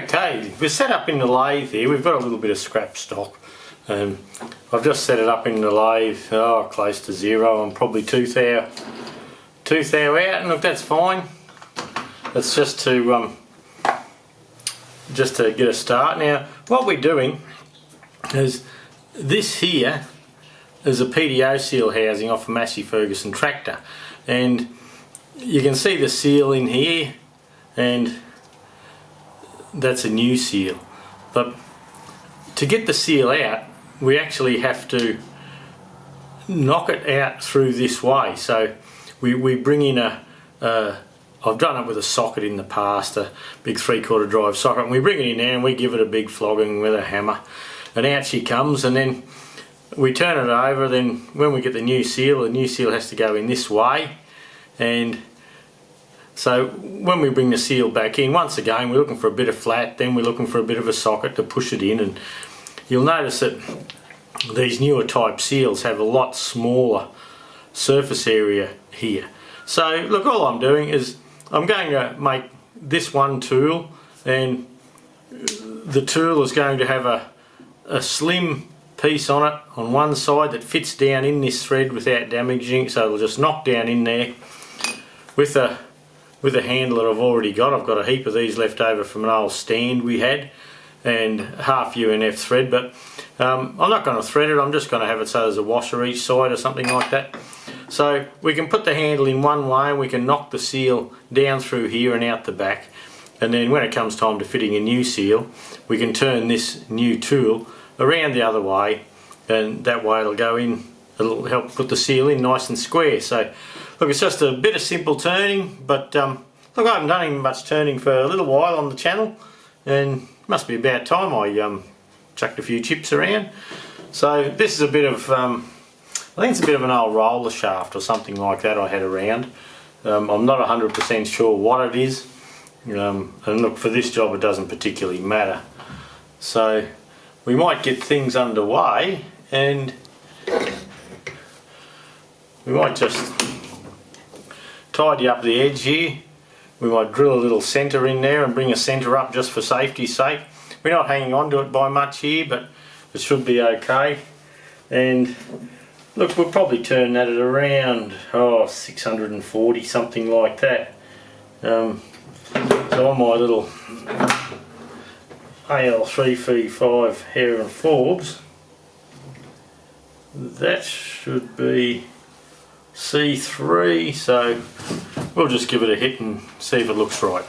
Okay, we're set up in the lathe here. We've got a little bit of scrap stock. I've just set it up in the lathe, close to zero. I'm probably tooth hour out, and look, that's fine. It's just to get a start. Now, what we're doing is this here is a PTO seal housing off a Massey Ferguson tractor, and you can see the seal in here, and that's a new seal. But to get the seal out, we actually have to knock it out through this way. So we bring in I've done it with a socket in the past, a big 3/4 drive socket, and we bring it in there and we give it a big flogging with a hammer, and out she comes, and then we turn it over. Then when we get the new seal has to go in this way, and so when we bring the seal back in, once again we're looking for a bit of flat, then we're looking for a bit of a socket to push it in, and you'll notice that these newer type seals have a lot smaller surface area here. So look, all I'm doing is I'm going to make this one tool, and the tool is going to have a slim piece on it on one side that fits down in this thread without damaging it, so it'll just knock down in there with a handle that I've already got. I've got a heap of these left over from an old stand we had, and half UNF thread, but I'm not going to thread it. I'm just going to have it so there's a washer each side or something like that. So we can put the handle in one way and we can knock the seal down through here and out the back, and then when it comes time to fitting a new seal, we can turn this new tool around the other way, and that way it'll go in, it'll help put the seal in nice and square. So look, it's just a bit of simple turning, but look, I haven't done any much turning for a little while on the channel, and it must be about time I chucked a few chips around. So this is a bit of I think it's a bit of an old roller shaft or something like that I had around. I'm not 100% sure what it is, and look, for this job it doesn't particularly matter. So we might get things underway, and we might just tidy up the edge here. We might drill a little centre in there and bring a centre up just for safety's sake. We're not hanging on to it by much here, but it should be okay. And look, we'll probably turn that at around 640, something like that. So on my little AL335 Hare and Forbes, that should be C3, so we'll just give it a hit and see if it looks right.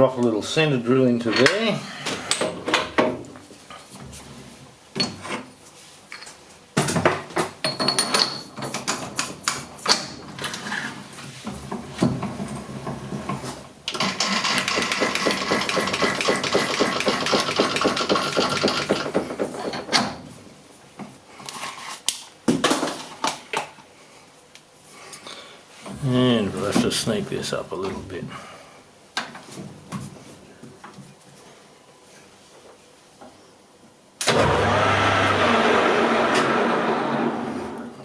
drop a little centre drill into there. And we'll have to sneak this up a little bit.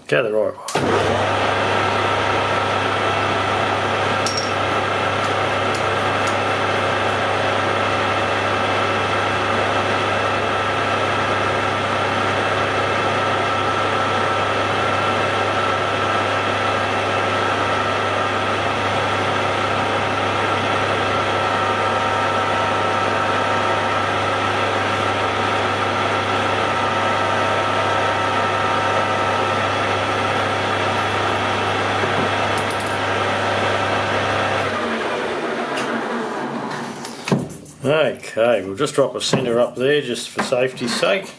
Go the right way. Okay, we'll just drop a centre up there just for safety's sake.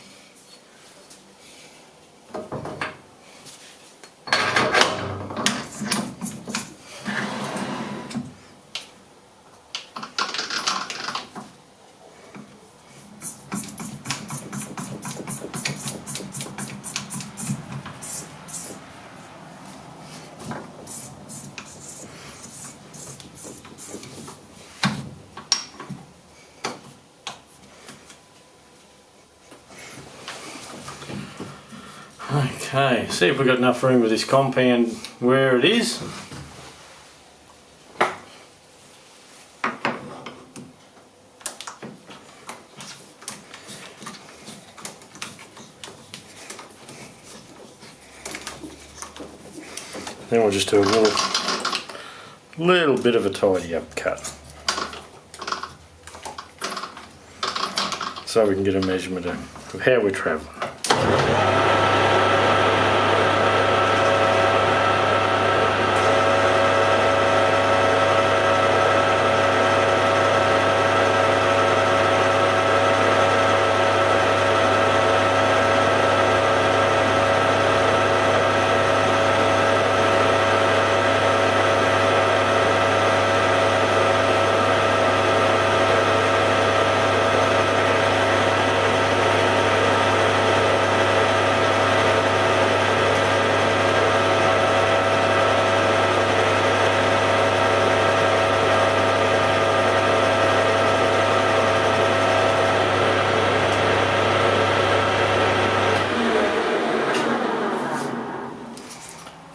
Okay, see if we've got enough room with this compound where it is. Then we'll just do a little bit of a tidy up cut, so we can get a measurement of how we're travelling.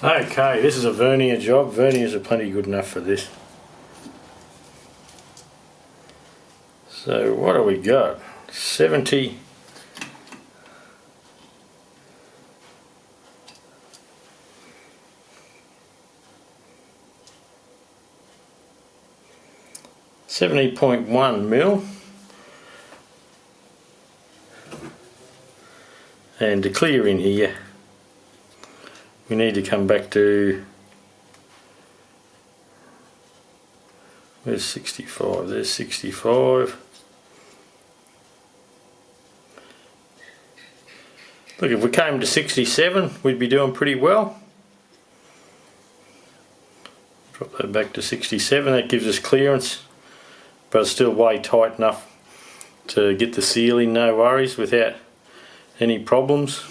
Okay, this is a vernier job. Verniers are plenty good enough for this. So what do we got? 70. .1 mil, and to clear in here we need to come back to, where's 65? There's 65. Look, if we came to 67 we'd be doing pretty well. Drop that back to 67, that gives us clearance, but it's still way tight enough to get the seal in, no worries, without any problems.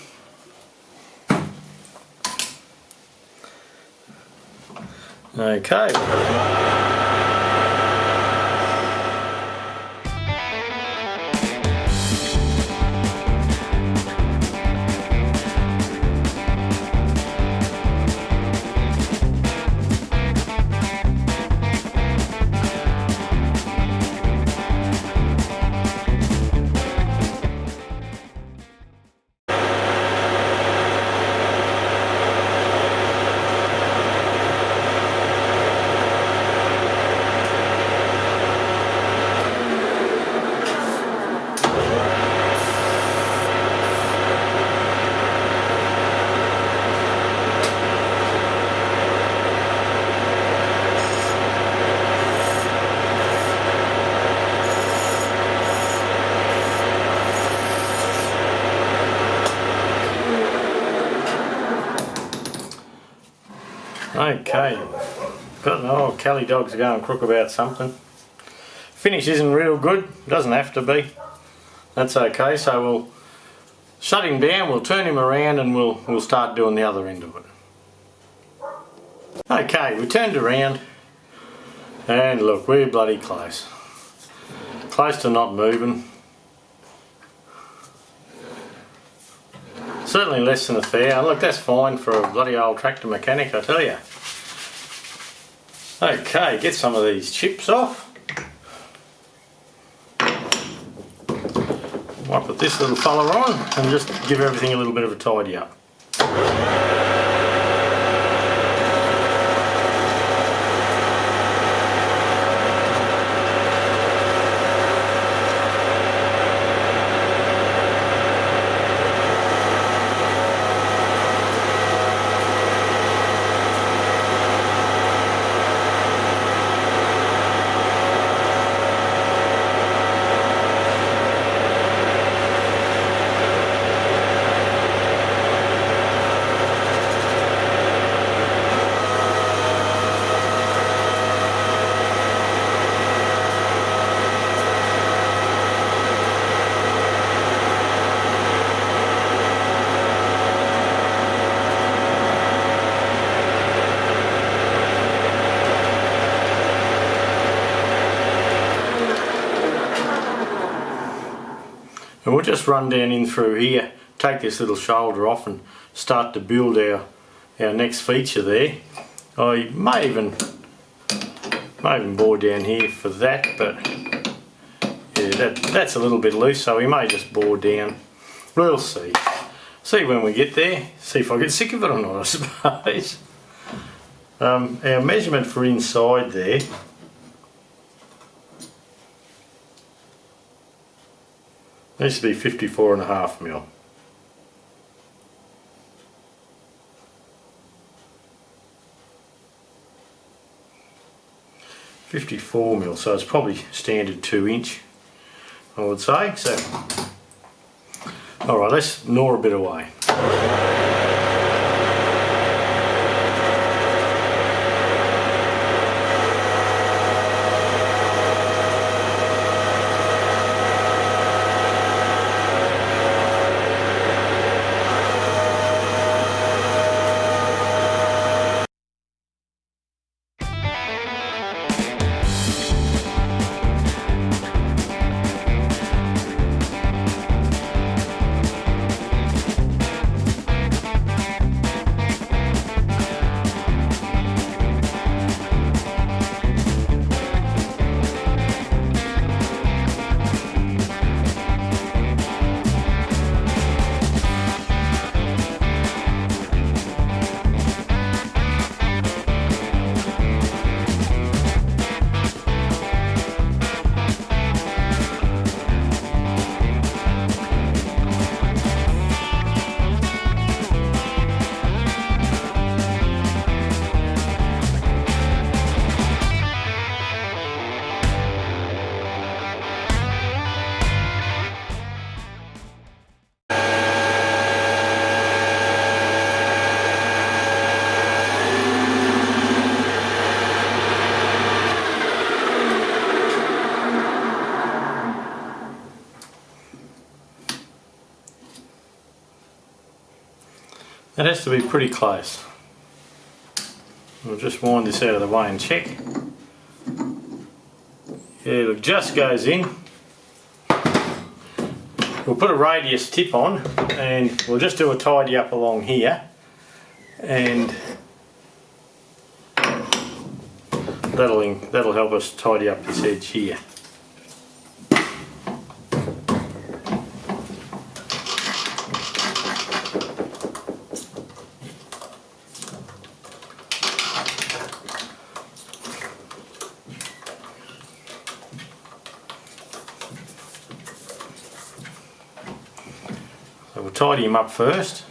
Okay. Okay, got Kelly dog's going crook about something. Finish isn't real good, doesn't have to be. That's okay, so we'll shut him down, we'll turn him around and we'll start doing the other end of it. Okay, we turned around and look, we're bloody close. Close to not moving. Certainly less than a thou. Look, that's fine for a bloody old tractor mechanic, I tell you. Okay, get some of these chips off. Might put this little fella on and just give everything a little bit of a tidy up. And we'll just run down in through here, take this little shoulder off and start to build our next feature there. I may even bore down here for that, but yeah, that's a little bit loose, so we may just bore down. We'll see. See when we get there, see if I get sick of it or not, I suppose. Our measurement for inside there, needs to be 54.5mm. .54mm, so it's probably standard 2-inch, I would say. So, all right, let's gnaw a bit away. That has to be pretty close. We'll just wind this out of the way and check. Yeah, it just goes in. We'll put a radius tip on and we'll just do a tidy up along here, and that'll help us tidy up this edge here. So we'll tidy him up first.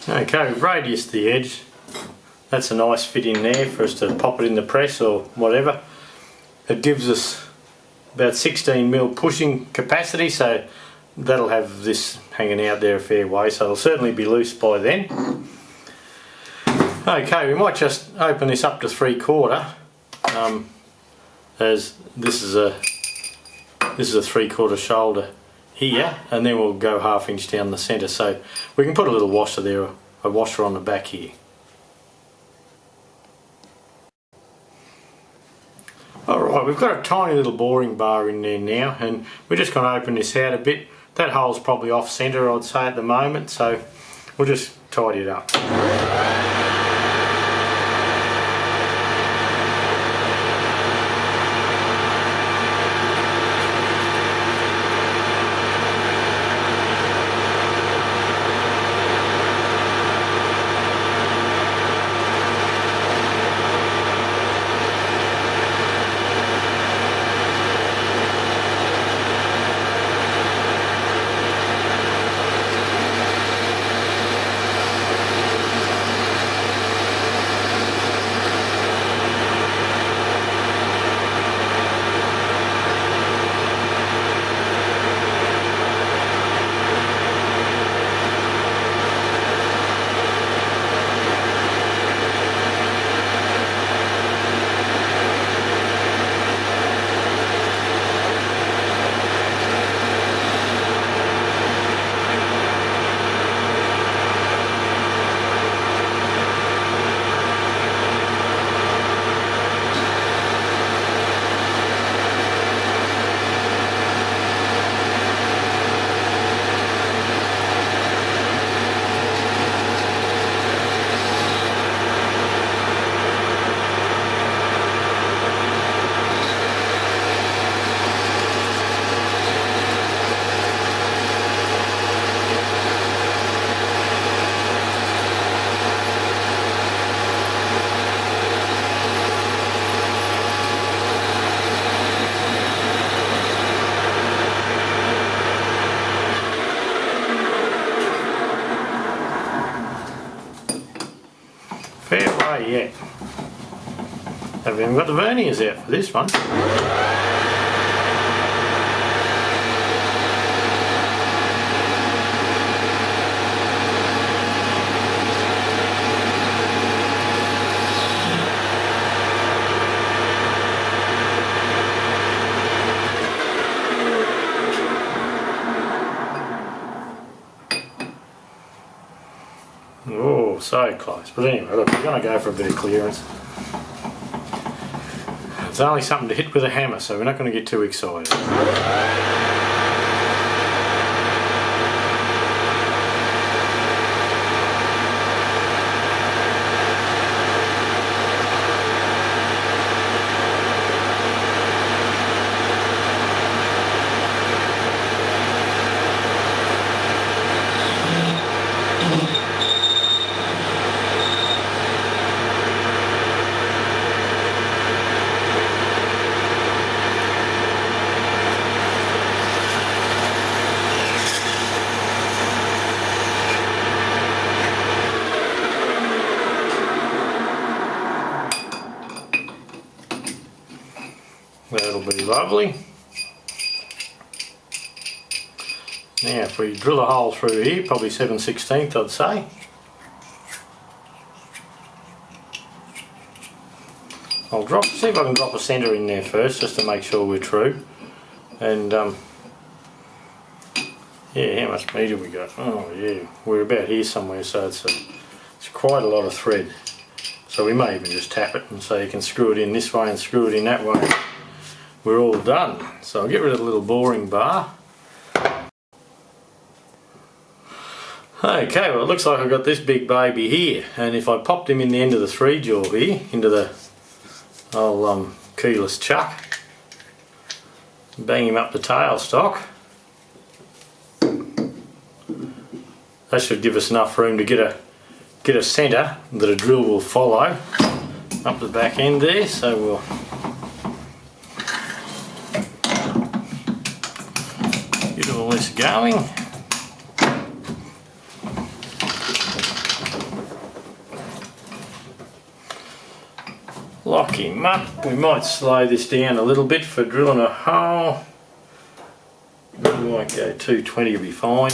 Okay, we've radiused the edge. That's a nice fit in there for us to pop it in the press or whatever. It gives us about 16mm pushing capacity, so that'll have this hanging out there a fair way, so it'll certainly be loose by then. Okay, we might just open this up to 3/4, as this is a 3/4 shoulder here, and then we'll go 1/2 inch down the centre, so we can put a little washer there, a washer on the back here. Alright, we've got a tiny little boring bar in there now, and we're just going to open this out a bit. That hole's probably off centre, I'd say, at the moment, so we'll just tidy it up. Fair way yet. Haven't even got the verniers out for this one. Oh, so close. But anyway, look, we're going to go for a bit of clearance. It's only something to hit with a hammer, so we're not going to get too excited. That'll be lovely. Now if we drill a hole through here, probably 7/16 I'd say. I'll see if I can drop a centre in there first just to make sure we're true. And yeah, how much metre we got? Oh yeah, we're about here somewhere, so it's quite a lot of thread. So we may even just tap it and so you can screw it in this way and screw it in that way. We're all done. So I'll get rid of the little boring bar. Okay, well it looks like I've got this big baby here, and if I popped him in the end of the 3-jaw here, into the old keyless chuck, bang him up the tailstock, that should give us enough room to get a centre that a drill will follow up the back end there. So we'll get all this going. lock him up. We might slow this down a little bit for drilling a hole. We might go 220 will be fine.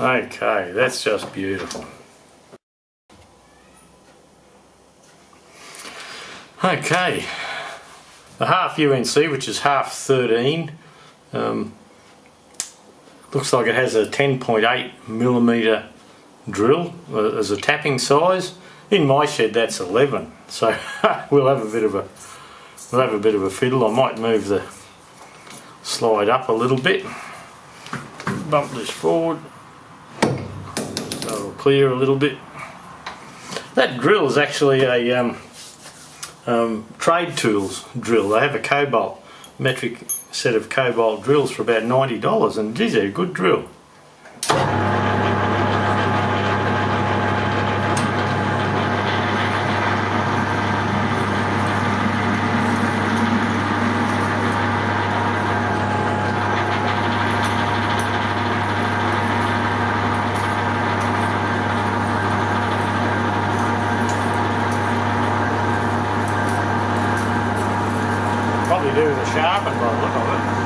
Okay, that's just beautiful. Okay, the half UNC, which is half 13, looks like it has a 10.8mm drill as a tapping size. In my shed that's 11, so we'll have a bit of a fiddle. I might move the slide up a little bit, bump this forward. It'll clear a little bit. That drill is actually a trade tools drill. They have a cobalt metric set of cobalt drills for about $90, and it is a good drill. Probably do with a sharpen by the look of it.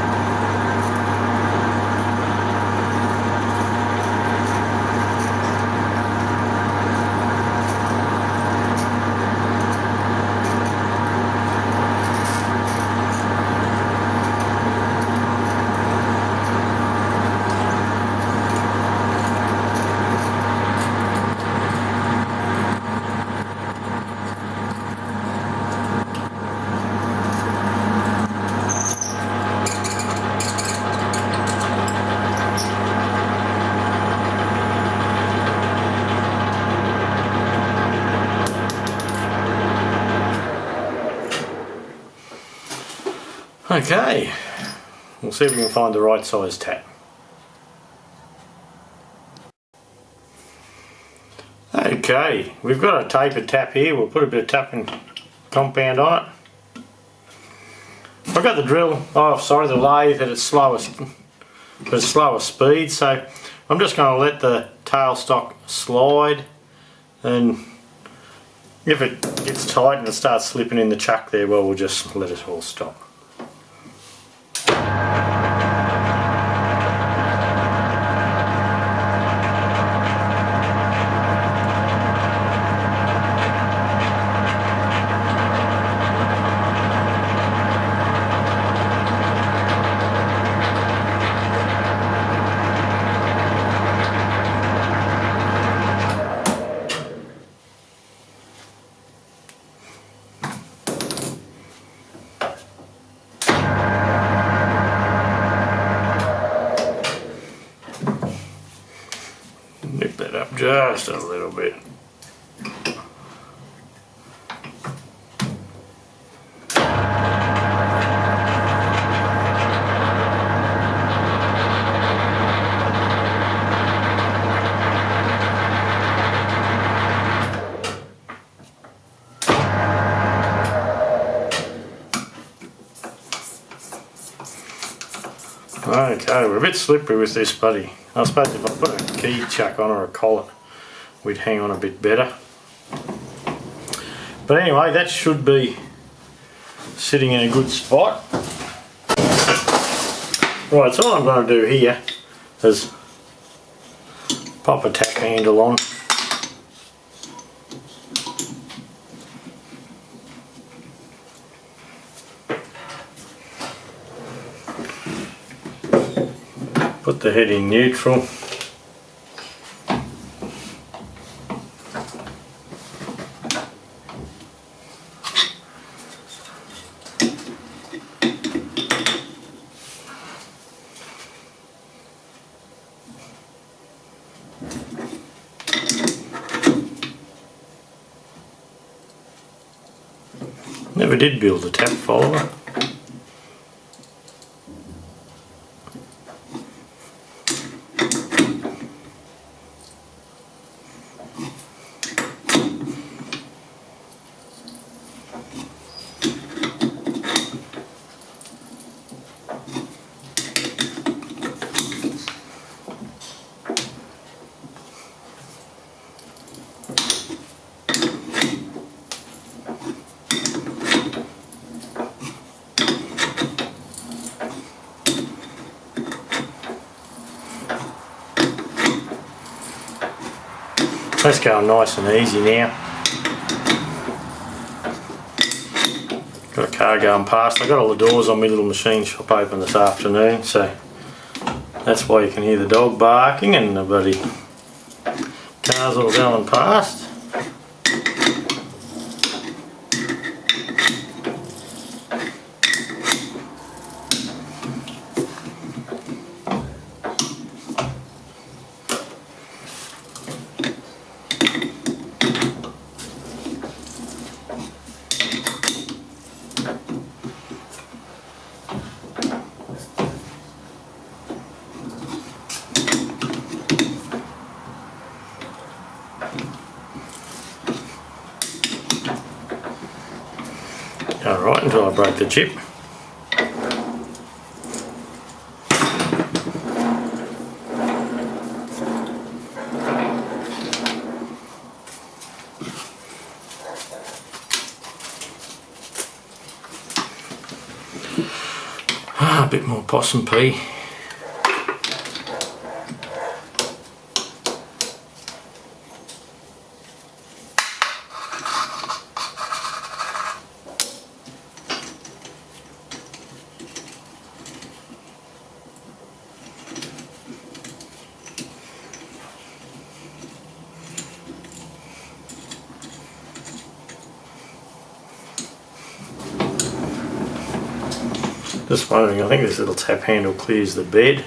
Okay, we'll see if we can find the right size tap. Okay, we've got a tapered tap here. We'll put a bit of tapping compound on it. I've got the the lathe at its slower speed, so I'm just going to let the tailstock slide, and if it gets tight and it starts slipping in the chuck there, well, we'll just let it all stop. Nip that up just a little bit. Okay, we're a bit slippery with this buddy. I suppose if I put a key chuck on or a collet, we'd hang on a bit better. But anyway, that should be sitting in a good spot. Right, so all I'm going to do here is pop a tap handle on. Put the head in neutral. Never did build a tap follower. That's going nice and easy now. Got a car going past. I got all the doors on my little machine shop open this afternoon, so that's why you can hear the dog barking and the bloody cars all going past. Alright, until I break the chip. A bit more possum pea. Just wondering, I think this little tap handle clears the bed.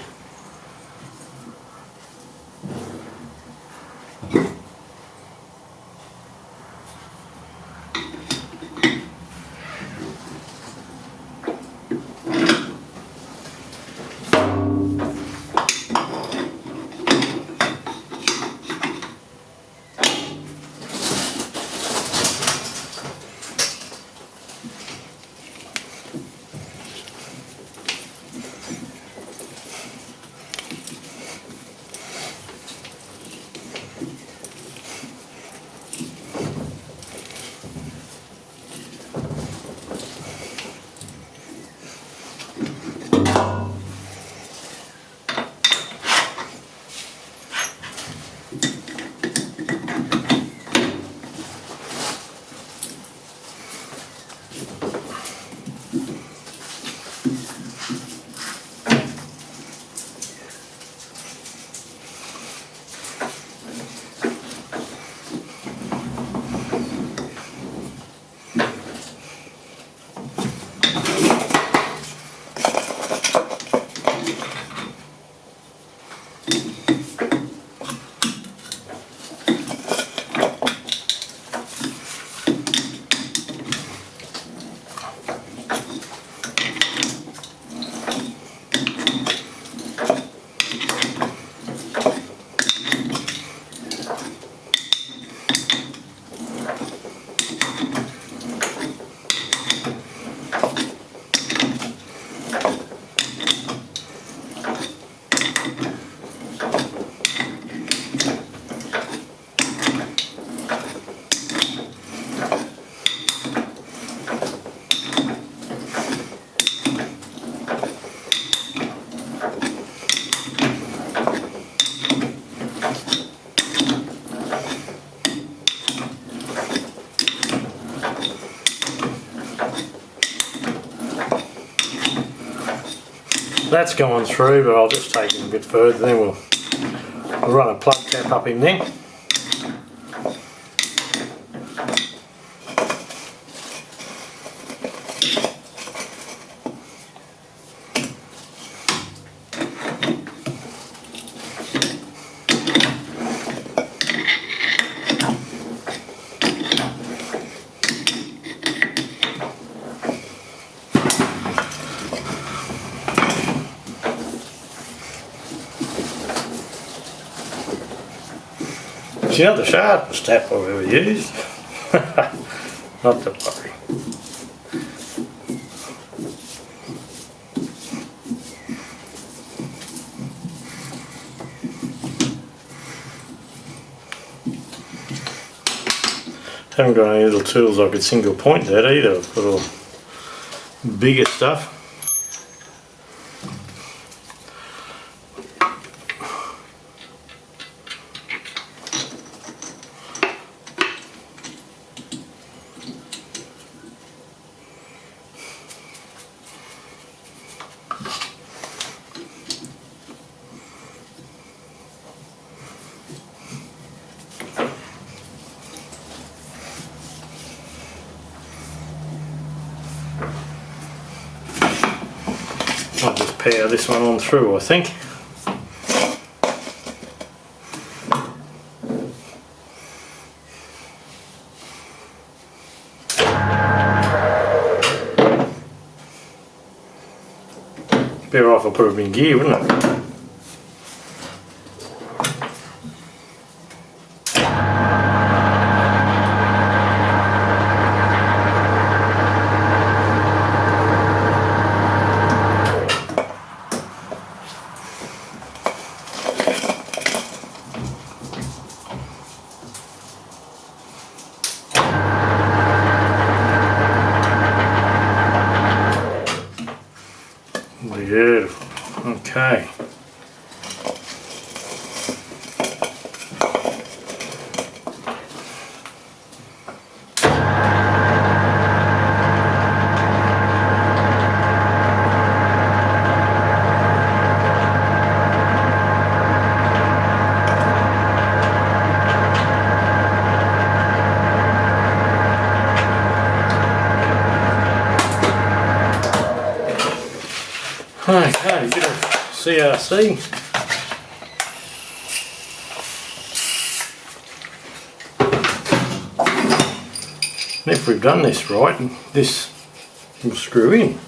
That's going through, but I'll just take it a bit further, then we'll run a plug cap up in there. It's not the sharpest tap I've ever used. Not to worry. Haven't got any little tools I could single point that either. I've got all bigger stuff. I'll just power this one on through, I think. Better off I put it in gear, wouldn't it? Beautiful. Okay. Okay, bit of CRC. And if we've done this right, this will screw in.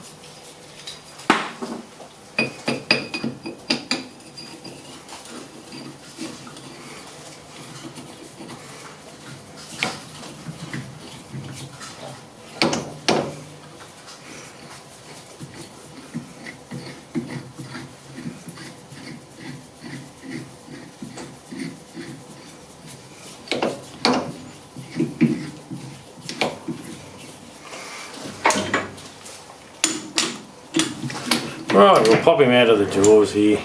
Right, we'll pop him out of the jaws here.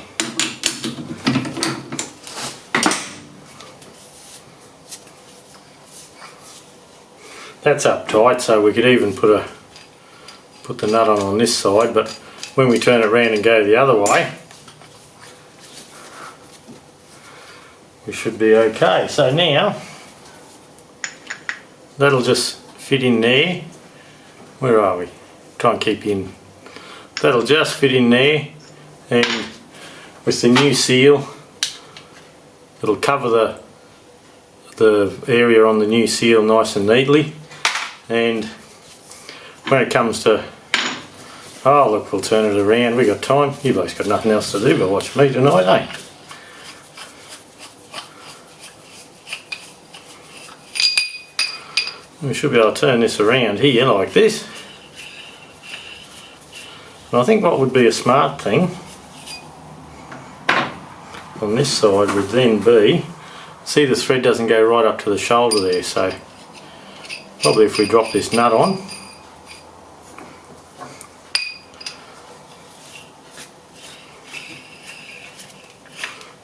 That's up tight, so we could even put the nut on this side, but when we turn it around and go the other way, we should be okay. So now, that'll just fit in there. Where are we? Try and keep in. That'll just fit in there, and with the new seal it'll cover the area on the new seal nice and neatly, and when it comes to, oh look, we'll turn it around, we got time, you both got nothing else to do but watch me tonight, eh? We should be able to turn this around here like this. And I think what would be a smart thing on this side would then be, see the thread doesn't go right up to the shoulder there, so probably if we drop this nut on,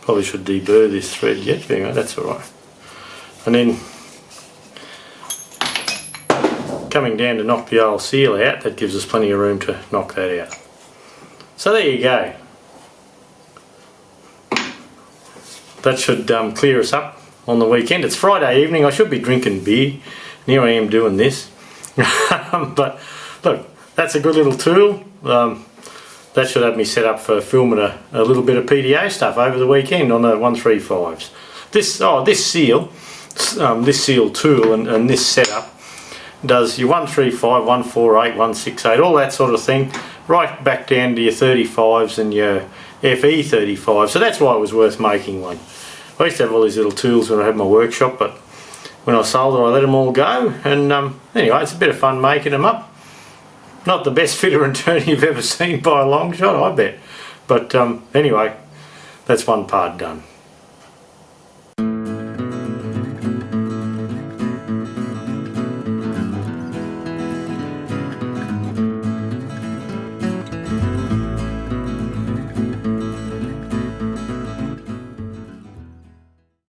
probably should deburr this thread yet, but anyway, that's alright. And then coming down to knock the old seal out, that gives us plenty of room to knock that out. So there you go. That should clear us up on the weekend. It's Friday evening, I should be drinking beer, and here I am doing this. But look, that's a good little tool. That should have me set up for filming a little bit of PTO stuff over the weekend on the 135s. This seal tool and this setup does your 135, 148, 168, all that sort of thing, right back down to your 35s and your FE35. So that's why it was worth making one. I used to have all these little tools when I had my workshop, but when I sold it I let them all go, and anyway, it's a bit of fun making them up. Not the best fitter and turn you've ever seen by a long shot, I bet. But anyway, that's one part done.